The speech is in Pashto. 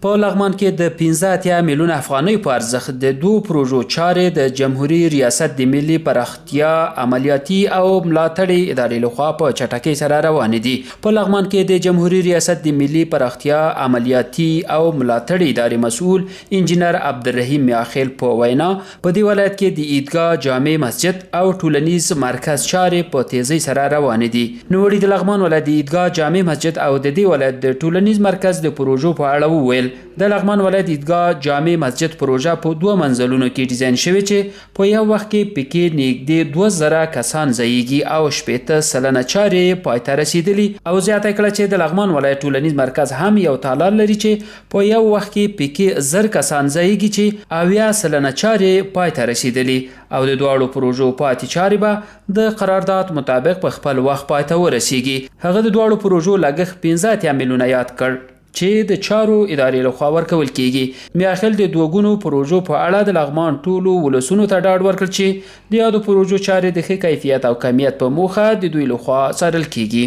په لغمان کې د 15 میلیونه افغانیو په ارزښت د 2 پروژو چارې د جمهوریت ریاست د ملي پراختیا عملیاتي او ملاتړي ادارې لخوا په چټکۍ سره روانې دي. په لغمان کې د جمهوریت ریاست د ملي پراختیا عملیاتي او ملاتړي ادارې مسؤل انجینر عبدالرحیم میاخیل په وینا په دې ولایت کې د عیدګاه جامع مسجد او ټولنیز مرکز چارې په تیزۍ سره روانې دي. نوموړي د لغمان ولایت د عیدګاه جامع مسجد او د دې ولایت د ټولنیز مرکز د پروژو په اړه وویل. د لغمان ولایت عیدګاه جامع مسجد پروژه په 2 منزلونو کې ډیزاین شوې چې په یو وخت کې پکې نږدې 2000 کسان ځایږي او 80% چارې پای ته رسیدلي او زیاته کړه چې د لغمان ولایت ټولنیز مرکز هم یو تالار لري چې په یو وخت کې پکې 1000 کسان ځایږي چې 80% چارې پای ته رسیدلي او د دواړو پروژو پاتې چارې به د قرارداد مطابق په خپل وخت پای ته ورسیږي. هغه د دواړو پروژو لګښت 15 میلیونه یاد کړ چې د چارو ادارې لخوا ورکول کیږي. میاخیل د دوګونو پروژو په اړه د لغمان ټولو ولسونو ته ډاډ ورکړ چې د یادو پروژو چارې د ښه کیفیت او کمیت په موخه د دوی لخوا څارل کیږي.